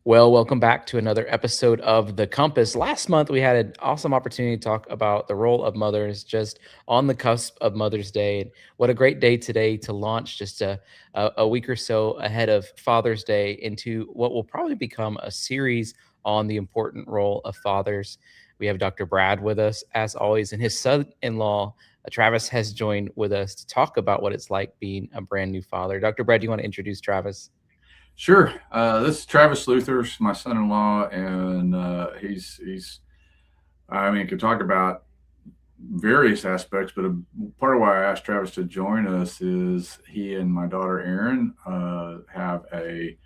Well, welcome back to another episode of The Compass. Last month, we had an awesome opportunity to talk about the role of mothers just on the cusp of Mother's Day. And what a great day today to launch just a week or so ahead of Father's Day into what will probably become a series on the important role of fathers. We have Dr. Brad with us, as always, and his son in law, Travis, has joined with us to talk about what it's like being a brand new father. Dr. Brad, do you want to introduce Travis? Sure. This is Travis Luther, my son-in-law, and he's. I mean, could talk about various aspects, but part of why I asked Travis to join us is he and my daughter Erin have a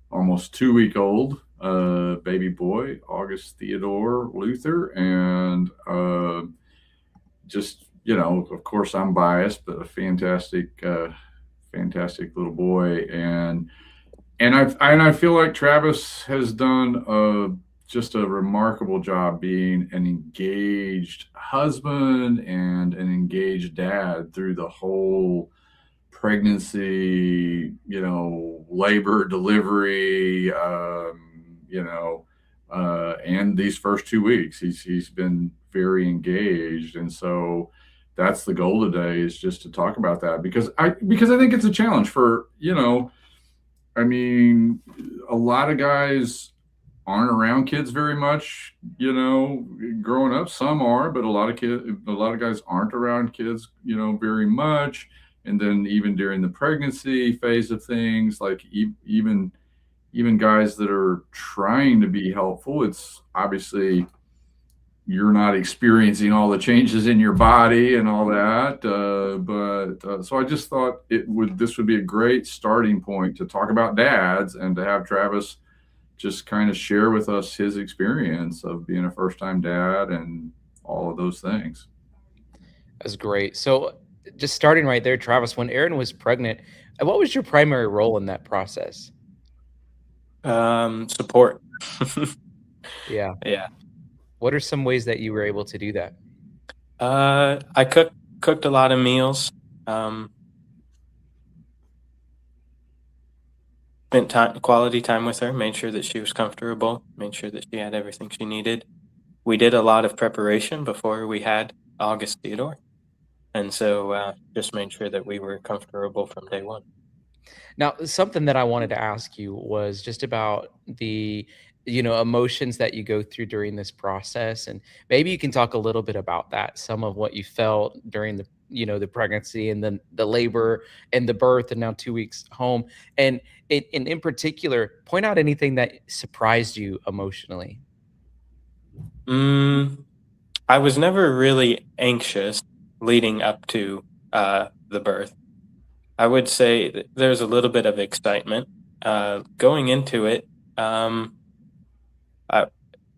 almost 2 week old baby boy, August Theodore Luther, and just of course, I'm biased, but a fantastic little boy, and I feel like Travis has done just a remarkable job being an engaged husband and an engaged dad through the whole pregnancy, labor, delivery, and these first 2 weeks. He's been very engaged, and so that's the goal today is just to talk about that because I think it's a challenge for I mean, a lot of guys aren't around kids very much, growing up. Some are, but a lot of guys aren't around kids, very much. And then even during the pregnancy phase of things, like even guys that are trying to be helpful, it's obviously you're not experiencing all the changes in your body and all that. But so I just thought this would be a great starting point to talk about dads and to have Travis just kind of share with us his experience of being a first time dad and all of those things. That's great. So, just starting right there, Travis, when Erin was pregnant, what was your primary role in that process? Support. Yeah. Yeah. What are some ways that you were able to do that? I cooked a lot of meals. Spent quality time with her, made sure that she was comfortable, made sure that she had everything she needed. We did a lot of preparation before we had August Theodore. And so just made sure that we were comfortable from day one. Now, something that I wanted to ask you was just about the emotions that you go through during this process, and maybe you can talk a little bit about that, some of what you felt during the pregnancy and then the labor and the birth and now 2 weeks home. And in particular, point out anything that surprised you emotionally. Mm, I was never really anxious leading up to the birth. I would say there's a little bit of excitement going into it. I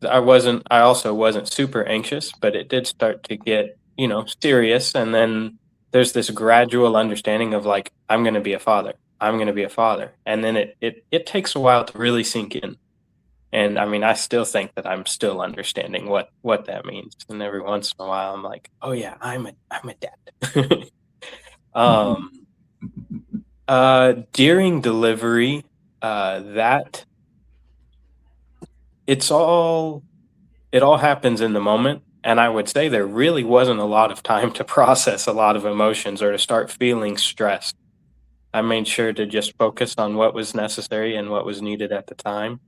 I also wasn't super anxious, but it did start to get, serious. And then there's this gradual understanding of like, I'm going to be a father. I'm going to be a father. And then it takes a while to really sink in. And I mean, I still think that I'm still understanding what that means. And every once in a while I'm like, oh yeah, I'm a dad. um, during delivery, that it's all it all happens in the moment. And I would say there really wasn't a lot of time to process a lot of emotions or to start feeling stressed. I made sure to just focus on what was necessary and what was needed at the time.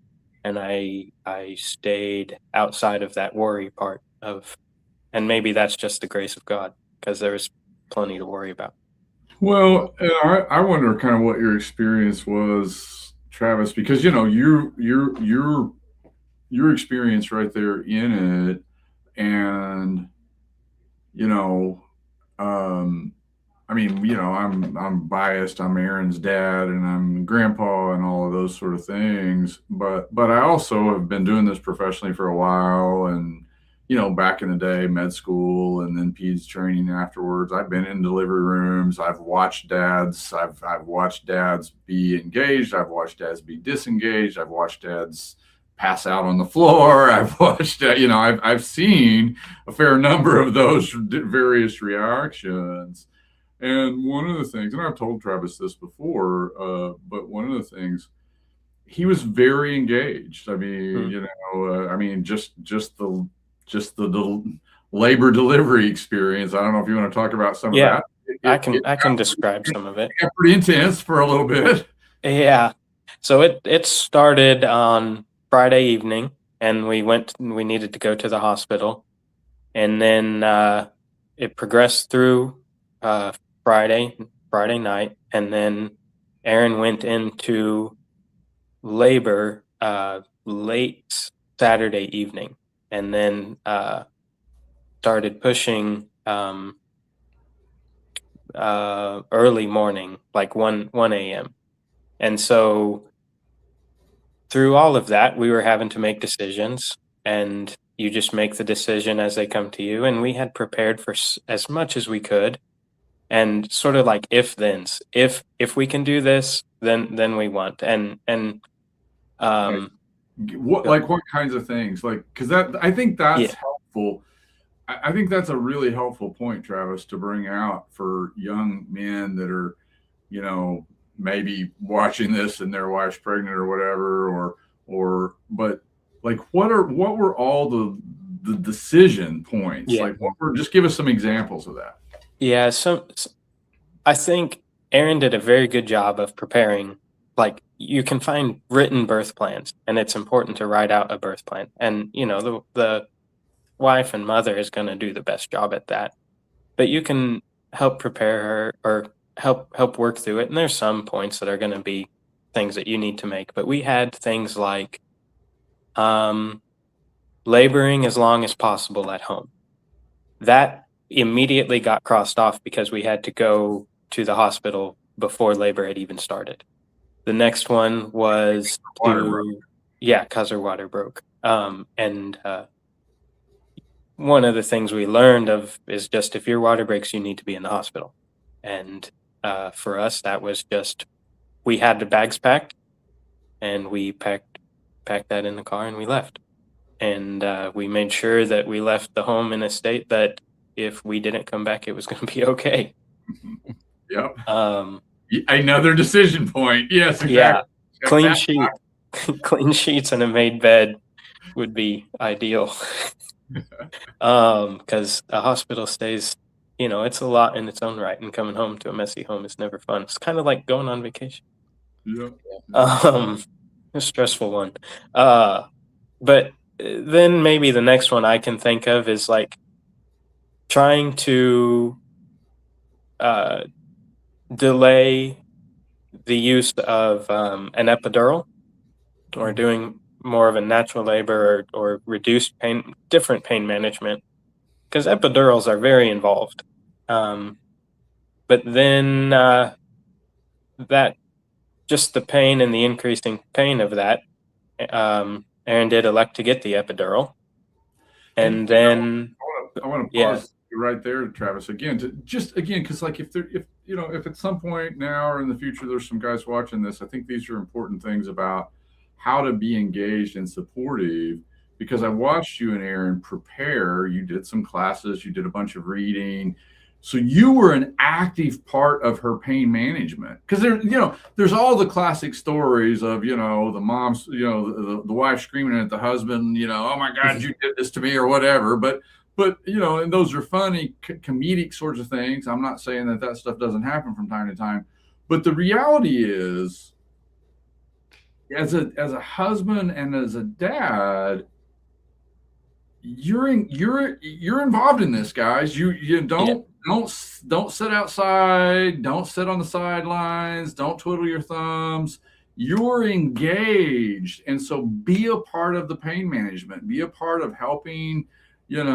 And I stayed outside of that worry part of, and maybe that's just the grace of God because there was plenty to worry about. Well, and I wonder kind of what your experience was, Travis, because your experience right there in it, and you know, um, I mean, I'm biased. I'm Aaron's dad, and I'm grandpa, and all of those sort of things. But I also have been doing this professionally for a while, and back in the day, med school, and then peds training afterwards. I've been in delivery rooms. I've watched dads. I've watched dads be engaged. I've watched dads be disengaged. I've watched dads pass out on the floor. I've watched, I've seen a fair number of those various reactions. And one of the things, and I've told Travis this before, but one of the things he was very engaged. I mean, Mm. you know, I mean, just the labor delivery experience. I don't know if you want to talk about some of Yeah, that. I can describe some of it. It got pretty intense for a little bit. Yeah. So it started on Friday evening, and we needed to go to the hospital, and then it progressed through uh, Friday night, and then Aaron went into labor late Saturday evening, and then started pushing early morning, like 1 a.m. And so through all of that, we were having to make decisions, and you just make the decision as they come to you. And we had prepared for as much as we could, and sort of like if thens. If we can do this, then we want. And Like um, what kinds of things? Like, because that I think yeah, that's helpful. I think that's a really helpful point, Travis, to bring out for young men that are, you know, maybe watching this and their wife's pregnant or whatever, but like what were all the decision points? yeah, Like what were just give us some examples of that. yeah. I think Aaron did a very good job of preparing. Like you can find written birth plans, and it's important to write out a birth plan. And you know the wife and mother is going to do the best job at that. But you can help prepare her or help work through it. And there's some points that are going to be things that you need to make. But we had things like um, laboring as long as possible at home. That immediately got crossed off because we had to go to the hospital before labor had even started. The next one was Water broke. yeah, because her water broke. And one of the things we learned of is just if your water breaks, you need to be in the hospital. And for us, that was just we had the bags packed, and we packed that in the car, and we left. And we made sure that we left the home in a state that if we didn't come back, it was going to be okay. Yep. Um, Another decision point. Yes, exactly. yeah, clean sheet, clean sheets, and a made bed would be ideal. Because a hospital stays, you know, it's a lot in its own right, and coming home to a messy home is never fun. It's kind of like going on vacation. Yep. A stressful one. But then maybe the next one I can think of is like trying to delay the use of an epidural, or doing more of a natural labor, or reduced pain, different pain management, because epidurals are very involved. But then that just the pain and the increasing pain of that, Aaron did elect to get the epidural, and then I want to yeah, pause right there, Travis. Again, because like if at some point now or in the future there's some guys watching this, I think these are important things about how to be engaged and supportive. Because I watched you and Aaron prepare. You did some classes. You did a bunch of reading. So you were an active part of her pain management, because there's all the classic stories of, the moms, the wife screaming at the husband, oh my God, you did this to me or whatever. But and those are funny comedic sorts of things. I'm not saying that stuff doesn't happen from time to time, but the reality is, as a husband and as a dad, you're involved in this, guys. You don't sit outside, don't sit on the sidelines, don't twiddle your thumbs. You're engaged, and so be a part of the pain management. Be a part of helping, your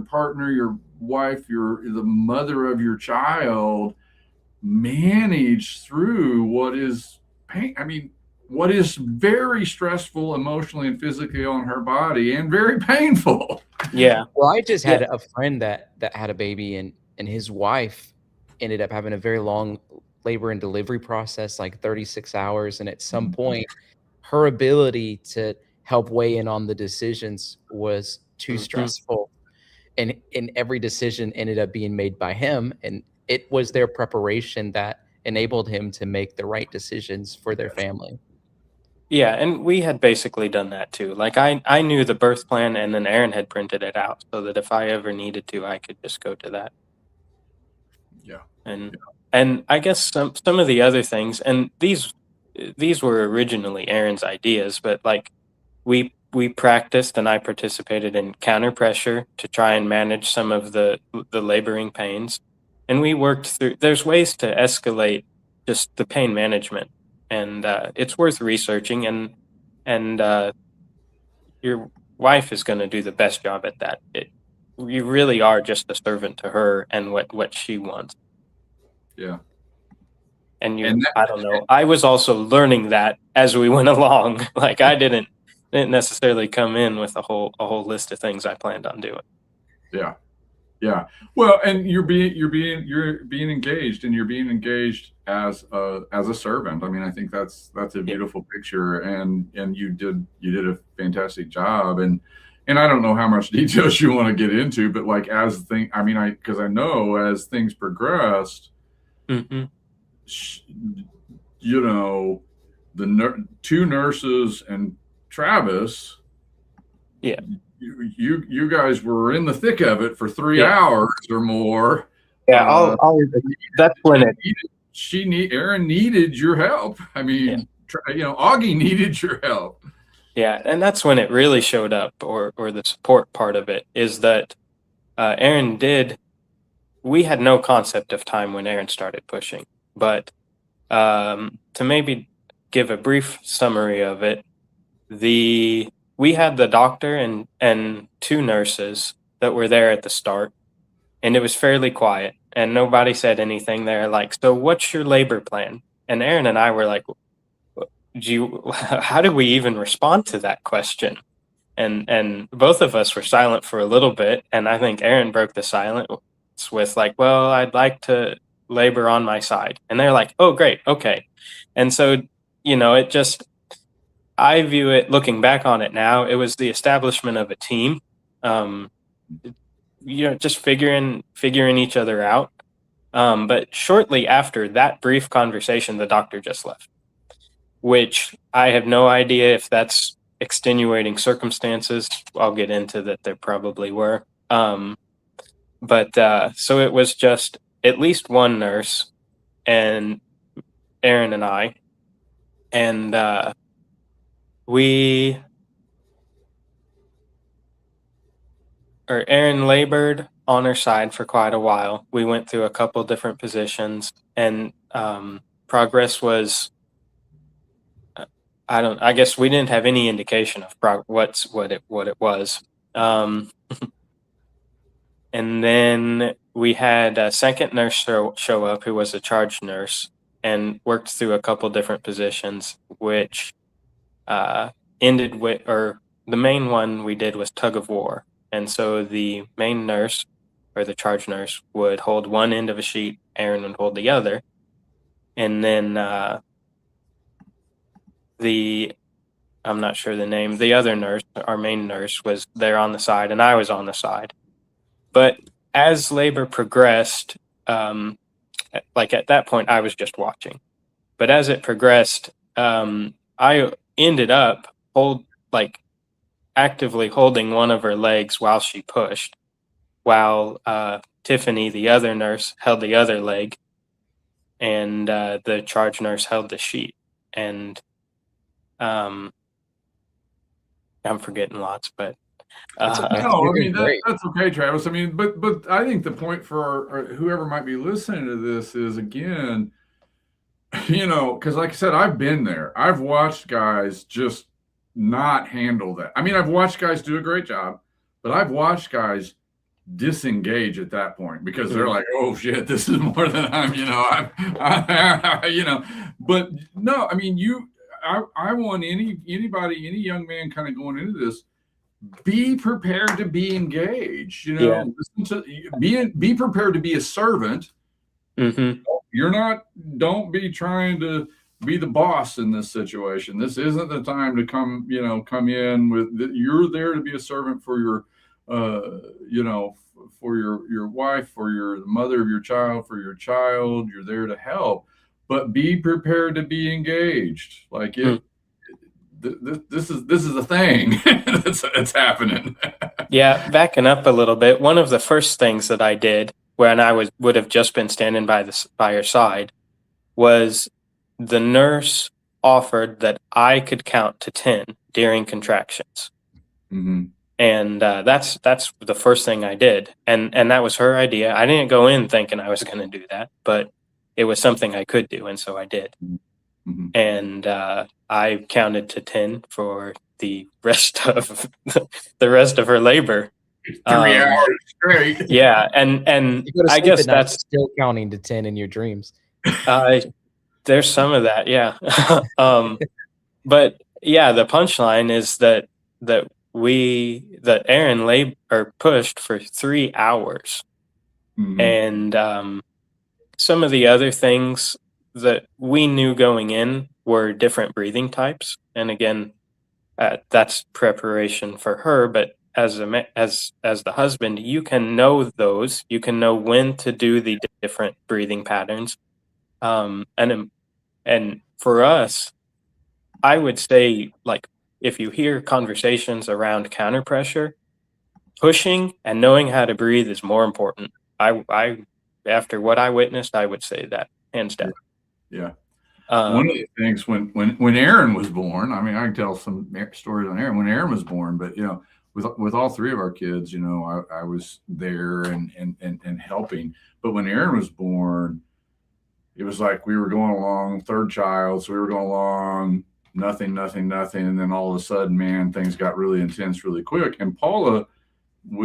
partner, your wife, the mother of your child manage through what is pain. I mean, what is very stressful emotionally and physically on her body, and very painful. Yeah. Well, I just had a friend that had a baby, and his wife ended up having a very long labor and delivery process, like 36 hours. And at some point, her ability to help weigh in on the decisions was too stressful. And every decision ended up being made by him. And it was their preparation that enabled him to make the right decisions for their family. Yeah, and we had basically done that too. Like I knew the birth plan, and then Aaron had printed it out so that if I ever needed to, I could just go to that. Yeah. And I guess some of the other things, and these were originally Aaron's ideas, but like we practiced and I participated in counter pressure to try and manage some of the laboring pains. And we worked through, there's ways to escalate just the pain management, and it's worth researching, and your wife is going to do the best job at that. You really are just a servant to her and what she wants. Yeah. And I don't know. I was also learning that as we went along. Like I didn't necessarily come in with a whole list of things I planned on doing. Yeah. Yeah. Well, and you're being engaged, and you're being engaged as a servant. I mean, I think that's a beautiful picture, and you did a fantastic job. And I don't know how much details you want to get into, but like because I know as things progressed, Mm-hmm. you know, the two nurses and Travis, yeah, you guys were in the thick of it for 3 hours or more. Yeah, that's when Aaron needed your help. I mean, Augie needed your help. Yeah, and that's when it really showed up, or the support part of it is that Aaron we had no concept of time when Aaron started pushing, but to maybe give a brief summary of it, we had the doctor and two nurses that were there at the start, and it was fairly quiet, and nobody said anything. They're like, "So what's your labor plan?" And Aaron and I were like, how do we even respond to that question? And both of us were silent for a little bit, and I think Aaron broke the silence with like, "Well, I'd like to labor on my side." And they're like, "Oh, great, okay." And so, it just, I view it, looking back on it now, it was the establishment of a team, just figuring each other out. But shortly after that brief conversation, the doctor just left, which I have no idea if that's extenuating circumstances. I'll get into that. There probably were. But so it was just at least one nurse and Aaron and I, and Aaron labored on her side for quite a while. We went through a couple different positions, and progress was, I guess we didn't have any indication of what it was. And then we had a second nurse show up who was a charge nurse and worked through a couple different positions, which ended with, or the main one we did was tug of war. And so the main nurse, or the charge nurse, would hold one end of a sheet, Aaron would hold the other. And then I'm not sure the name, the other nurse, our main nurse, was there on the side, and I was on the side. But as labor progressed, like at that point, I was just watching. But as it progressed, I ended up actively holding one of her legs while she pushed, while Tiffany, the other nurse, held the other leg, and the charge nurse held the sheet. And I'm forgetting lots, but no, I mean that's okay, Travis. I mean, but I think the point for whoever might be listening to this is, again, because like I said, I've been there. I've watched guys just not handle that. I mean, I've watched guys do a great job, but I've watched guys disengage at that point because they're like, "Oh shit, this is more than I'm," But no, I mean, I want anybody, any young man kind of going into this, be prepared to be engaged. Be prepared to be a servant. Mm-hmm. Don't be trying to be the boss in this situation. This isn't the time to come in with, you're there to be a servant for your, for your wife, for the mother of your child, for your child. You're there to help. but be prepared to be engaged. Like it, this is a thing that's happening. Yeah, backing up a little bit, one of the first things that I did when I would have just been standing by her side was the nurse offered that I could count to 10 during contractions. Mm-hmm. And that's the first thing I did, and that was her idea. I didn't go in thinking I was going to do that, but it was something I could do, and so I did. Mm-hmm. And I counted to 10 for the rest of her labor. 3 hours straight. Yeah, and You go to I sleep guess at night that's still counting to 10 in your dreams. there's some of that, yeah. But yeah, the punchline is that Aaron pushed for 3 hours. Mm-hmm. And some of the other things that we knew going in were different breathing types. And again, that's preparation for her. But as the husband, you can know those. You can know when to do the different breathing patterns. And for us, I would say, like, if you hear conversations around counter pressure, pushing and knowing how to breathe is more important. I after what I witnessed, I would say that hands down. Yeah. One of the things when Aaron was born, I mean, I can tell some stories on Aaron when Aaron was born, but with all three of our kids, I was there and helping. But when Aaron was born, it was like we were going along, third child, so we were going along, nothing, and then all of a sudden, man, things got really intense really quick. And Paula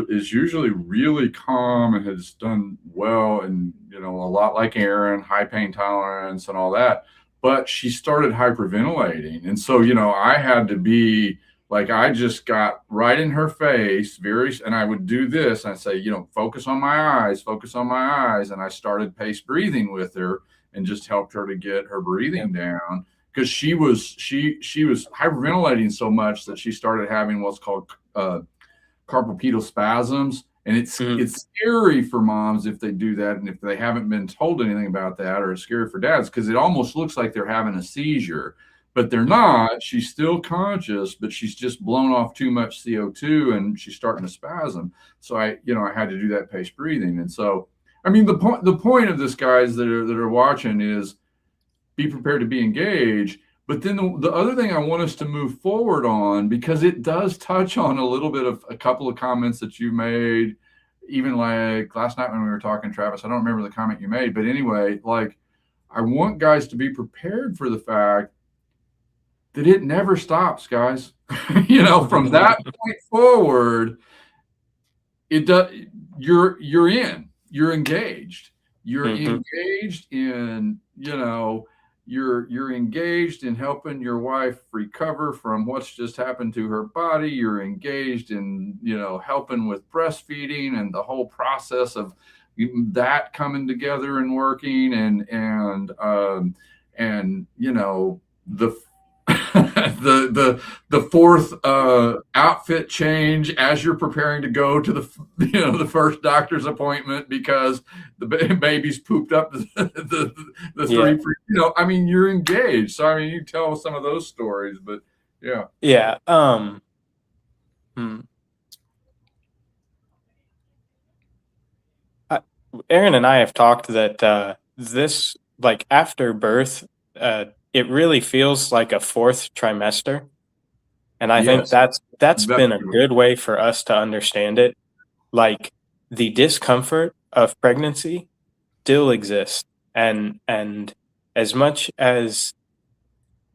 is usually really calm and has done well, and a lot like Aaron, high pain tolerance and all that. But she started hyperventilating, and so I had to be like, I just got right in her face, and I would do this. And I'd say, focus on my eyes, and I started pace breathing with her and just helped her to get her breathing down, because she was hyperventilating so much that she started having what's called carpal pedal spasms. And it's scary for moms if they do that, and if they haven't been told anything about that, or it's scary for dads because it almost looks like they're having a seizure, but they're not. She's still conscious, but she's just blown off too much CO2 and she's starting to spasm. So I had to do that pace breathing. And so, I mean, the point of this, guys that are watching, is be prepared to be engaged. But then the other thing I want us to move forward on, because it does touch on a little bit of a couple of comments that you made, even like last night when we were talking, Travis, I don't remember the comment you made, but anyway, like, I want guys to be prepared for the fact that it never stops, guys. From that point forward, it does. You're engaged. You're engaged in, you're engaged in helping your wife recover from what's just happened to her body. You're engaged in, helping with breastfeeding and the whole process of that coming together and working, and the fourth outfit change as you're preparing to go to the first doctor's appointment because the baby's pooped up the three. I mean, you're engaged. So I mean, you tell some of those stories, but yeah. Aaron and I have talked that this, like, after birth, it really feels like a fourth trimester. And I think that's been a good way for us to understand it. Like, the discomfort of pregnancy still exists. And as much as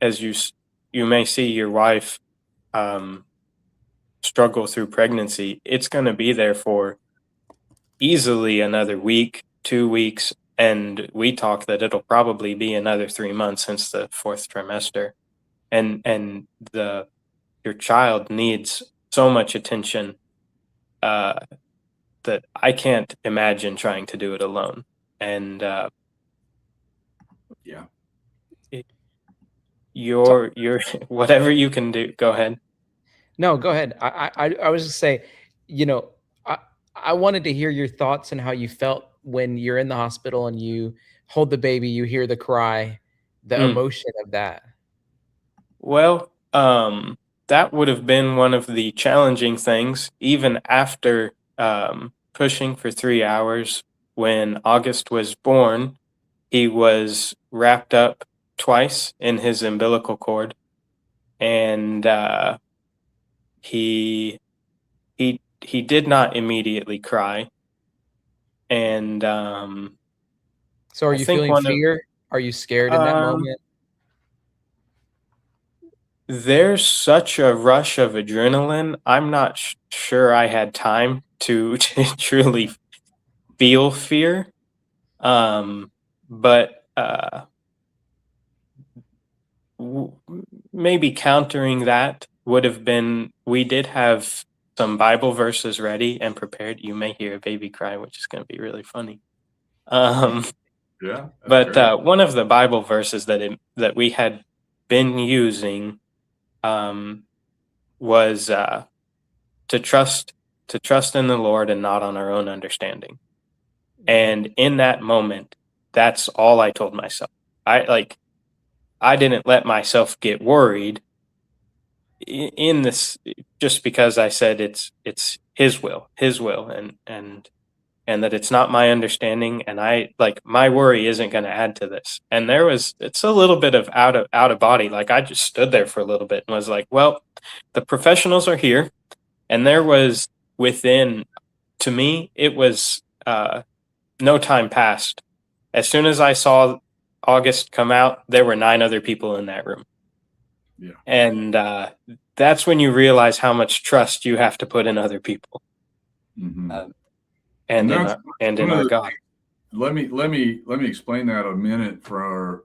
you may see your wife struggle through pregnancy, it's going to be there for easily another week, 2 weeks. And we talk that it'll probably be another 3 months since the fourth trimester. And your child needs so much attention that I can't imagine trying to do it alone. And you're whatever you can do. Go ahead. No, go ahead. I was just say, I wanted to hear your thoughts and how you felt when you're in the hospital and you hold the baby, you hear the cry, the Mm. emotion of that. Well, that would have been one of the challenging things, even after pushing for 3 hours. When August was born, he was wrapped up twice in his umbilical cord, and he did not immediately cry. And So are I you think feeling one of fear? Are you scared in that um, moment? there's such a rush of adrenaline. I'm not sure I had time to to truly feel fear. Um, but w- maybe countering that would have been, we did have some Bible verses ready and prepared. You may hear a baby cry, which is going to be really funny. Um, Yeah, that's but great. one of the Bible verses that we had been using um, was to trust to trust in the Lord and not on our own understanding. And in that moment, that's all I told myself. I didn't let myself get worried in this, just because I said it's his will, and that it's not my understanding, and I like my worry isn't going to add to this. And it's a little bit of out of body. Like I just stood there for a little bit and was like, well, the professionals are here, and there was within, to me, it was no time passed. As soon as I saw August come out, there were 9 other people in that room. Yeah. And that's when you realize how much trust you have to put in other people, Hmm. uh, And that's and in one of our the God. let me explain that a minute for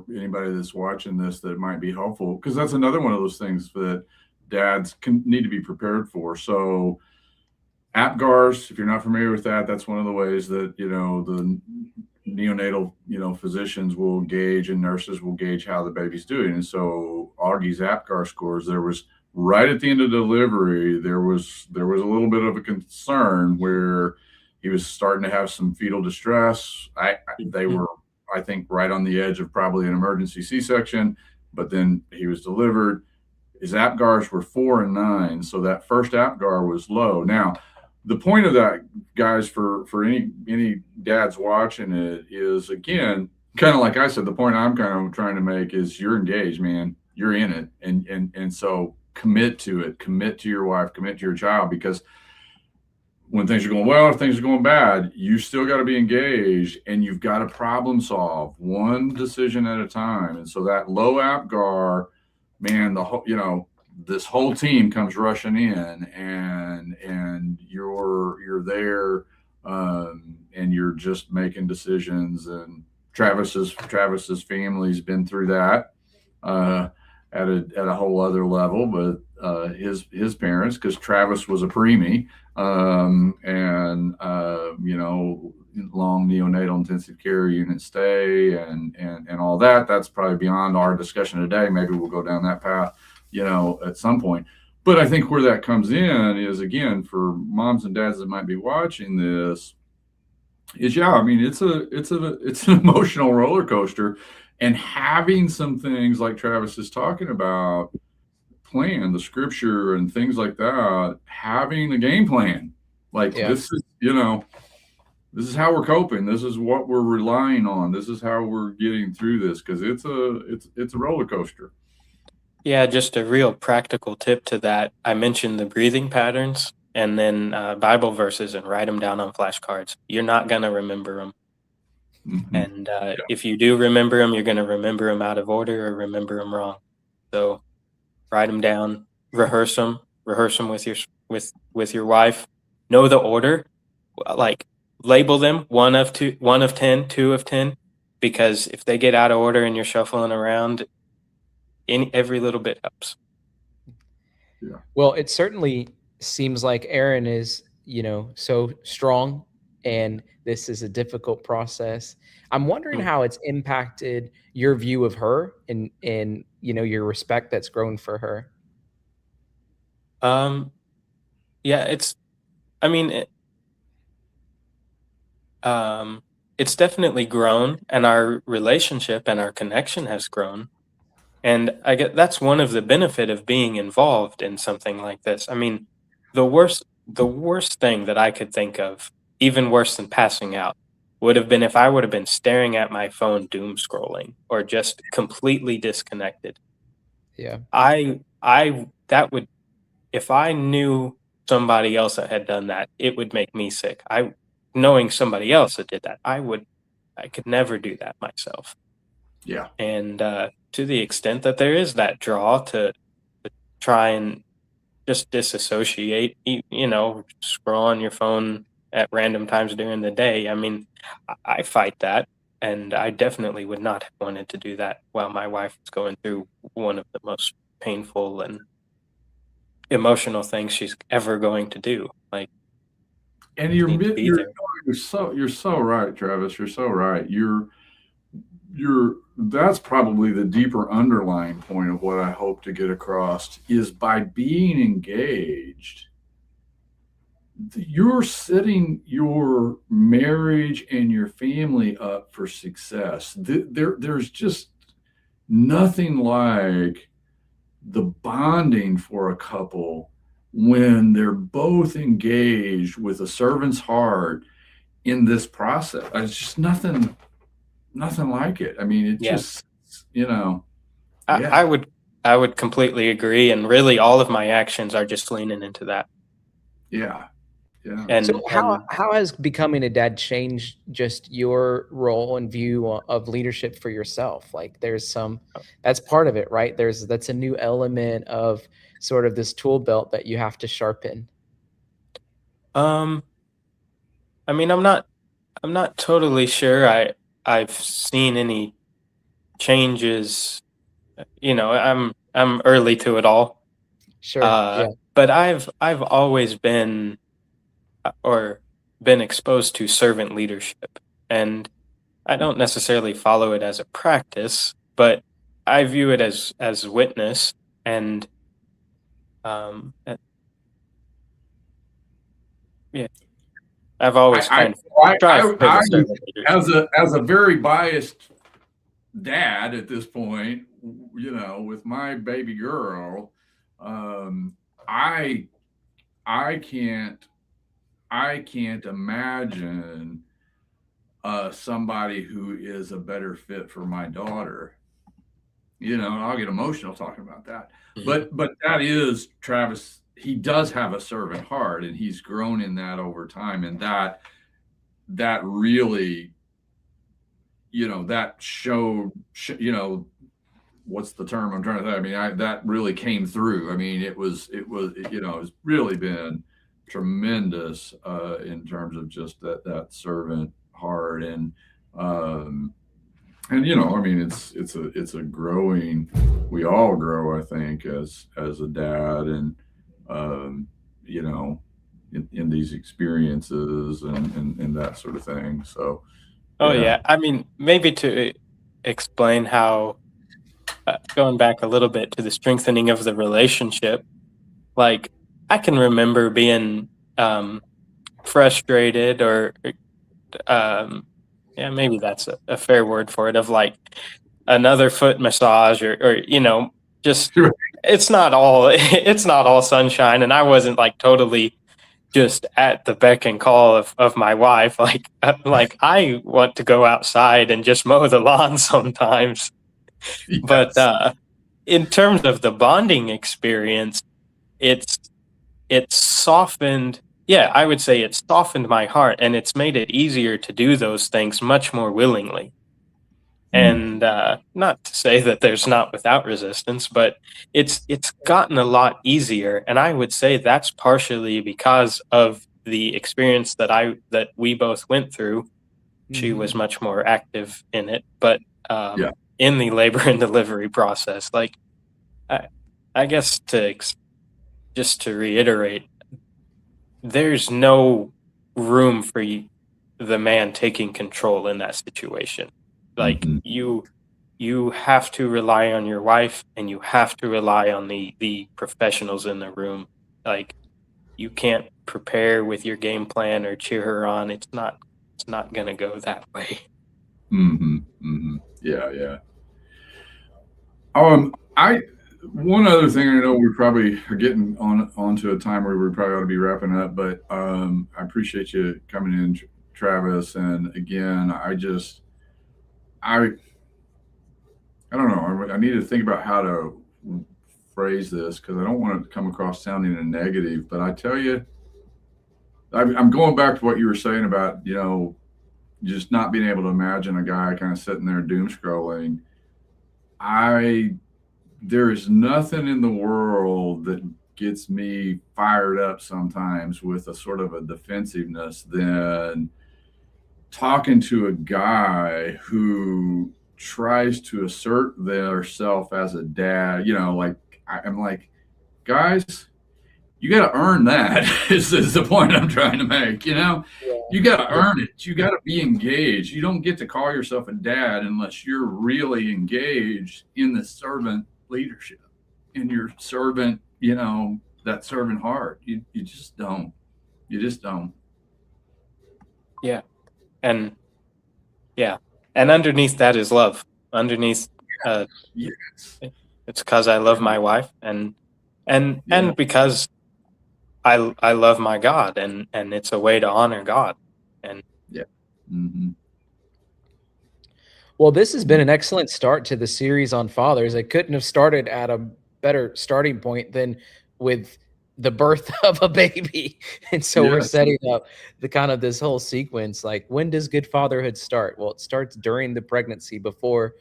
anybody that's watching this that might be helpful, because that's another one of those things that dads need to be prepared for. So APGARs, if you're not familiar with that, that's one of the ways that the neonatal physicians will gauge and nurses will gauge how the baby's doing. And so Augie's APGAR scores, there was right at the end of delivery, there was a little bit of a concern where he was starting to have some fetal distress. They Mhm. were, I think, right on the edge of probably an emergency C-section, but then he was delivered. His APGARs were 4 and 9, so that first APGAR was low. Now, the point of that, guys, for any dads watching it, is again kind of like I said. The point I'm kind of trying to make is you're engaged, man. You're in it, and so commit to it. Commit to your wife. Commit to your child, because when things are going well, if things are going bad, you still got to be engaged, and you've got to problem solve one decision at a time. And so that low APGAR, man, the whole, this whole team comes rushing in, and you're there, and you're just making decisions. And Travis's family's been through that, at a whole other level. But his parents, because Travis was a preemie, and long neonatal intensive care unit stay, and all that. That's probably beyond our discussion today. Maybe we'll go down that path, at some point. But I think where that comes in is, again, for moms and dads that might be watching this, is, yeah, I mean, it's an emotional roller coaster, and having some things like Travis is talking about, plan, the scripture and things like that, having a game plan. Like, Yeah. this is how we're coping. This is what we're relying on. This is how we're getting through this, because it's a roller coaster. Yeah, just a real practical tip to that. I mentioned the breathing patterns and then Bible verses, and write them down on flashcards. You're not going to remember them. Mm-hmm. And if you do remember them, you're going to remember them out of order or remember them wrong. So write them down, rehearse them with your wife. Know the order, like label them 1 of 2, 1 of 10, 2 of 10, because if they get out of order and you're shuffling around, every little bit helps. Yeah. Well, it certainly seems like Aaron is, so strong, and this is a difficult process. I'm wondering Mm. how it's impacted your view of her, and your respect that's grown for her. Um, yeah, it's, I mean, um, it's definitely grown, and our relationship and our connection has grown. And I get that's one of the benefit of being involved in something like this. I mean, the worst thing that I could think of, even worse than passing out, would have been if I would have been staring at my phone doom scrolling or just completely disconnected. Yeah. I that would if I knew somebody else that had done that, it would make me sick. I knowing somebody else that did that, I could never do that myself. Yeah. And to the extent that there is that draw to try and just disassociate, scroll on your phone at random times during the day. I mean, I fight that, and I definitely would not have wanted to do that while my wife was going through one of the most painful and emotional things she's ever going to do. Like, And you need to be there. you're so right, Travis. You're so right. You're that's probably the deeper underlying point of what I hope to get across is by being engaged, you're setting your marriage and your family up for success. There's just nothing like the bonding for a couple when they're both engaged with a servant's heart in this process. It's just nothing like it. I mean, it Yeah, just, you know, I, yeah, I would I would completely agree, and really all of my actions are just leaning into that. yeah, yeah. So how And how has becoming a dad changed just your role and view of leadership for yourself? Like there's some that's part of it, right? That's a new element of sort of this tool belt that you have to sharpen. um I mean, I'm not totally sure I've seen any changes. I'm early to it all. Sure. Yeah. But I've always been or been exposed to servant leadership, and I don't necessarily follow it as a practice, but I view it as witness. And uh, yeah, I've always I, kind of strived for the I servant leadership. as a very biased dad at this point, with my baby girl, um, I I can't I can't imagine somebody who is a better fit for my daughter. And I'll get emotional talking about that. Mhm. But that is Travis. He does have a servant heart, and he's grown in that over time, and that really, that showed, what's the term I'm trying to say? I mean, that really came through. I mean, it's really been tremendous in terms of just that servant heart. And I mean, it's a growing. We all grow, I think, as a dad, and um, you know, in these experiences and that sort of thing. So, Oh yeah, yeah, I mean, maybe to explain how, going back a little bit to the strengthening of the relationship, like I can remember being um, frustrated, or um, yeah, maybe that's a fair word for it, of like another foot massage, or just it's not all sunshine, and I wasn't like totally just at the beck and call of my wife. Like I want to go outside and just mow the lawn sometimes. But yes, in terms of the bonding experience, it's it's softened. Yeah, I would say it's softened my heart, and it's made it easier to do those things much more willingly. mm, And not to say that there's not without resistance, but it's gotten a lot easier, and I would say that's partially because of the experience that we both went through. She Hmm. was much more active in it, but yeah, in the labor and delivery process, like I, I guess just to reiterate, there's no room for the man taking control in that situation. Like hmm, you have to rely on your wife, and you have to rely on the professionals in the room. Like you can't prepare with your game plan or cheer her on. it's not going to go that way. Yeah. I one other thing, I know we probably are getting onto a time where we probably ought to be wrapping up, but I appreciate you coming in, Travis. And again, I don't know. I need to think about how to phrase this because I don't want it to come across sounding a negative. But I tell you, I'm going back to what you were saying about, just not being able to imagine a guy kind of sitting there doom scrolling. There is nothing in the world that gets me fired up sometimes with a sort of a defensiveness than talking to a guy who tries to assert their self as a dad. I'm like, guys, you got to earn that is the point I'm trying to make. You got to earn it. You got to be engaged. You don't get to call yourself a dad unless you're really engaged in the servant leadership, in your servant, that servant heart. You just don't. Yeah. And underneath that is love. Underneath, Yes. it's because I love my wife and because I love my God, and it's a way to honor God. And Mm-hmm. Well, this has been an excellent start to the series on fathers. I couldn't have started at a better starting point than with the birth of a baby. And so we're Yes. setting up the kind of this whole sequence. Like, when does good fatherhood start? Well, it starts during the pregnancy, before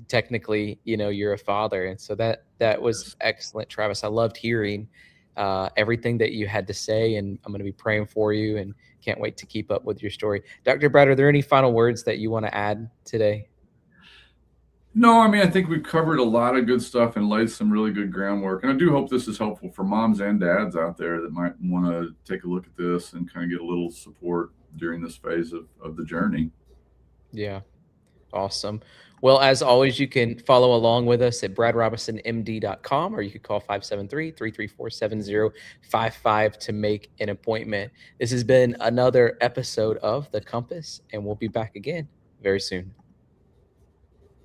technically, you're a father. And so that was excellent, Travis. I loved hearing everything that you had to say, and I'm going to be praying for you and can't wait to keep up with your story. Dr. Brad, are there any final words that you want to add today? No, I think we've covered a lot of good stuff and laid some really good groundwork. And I do hope this is helpful for moms and dads out there that might want to take a look at this and kind of get a little support during this phase of the journey. Yeah. Awesome. Well, as always, you can follow along with us at bradrobinsonmd.com, or you could call 573-334-7055 to make an appointment. This has been another episode of The Compass, and we'll be back again very soon.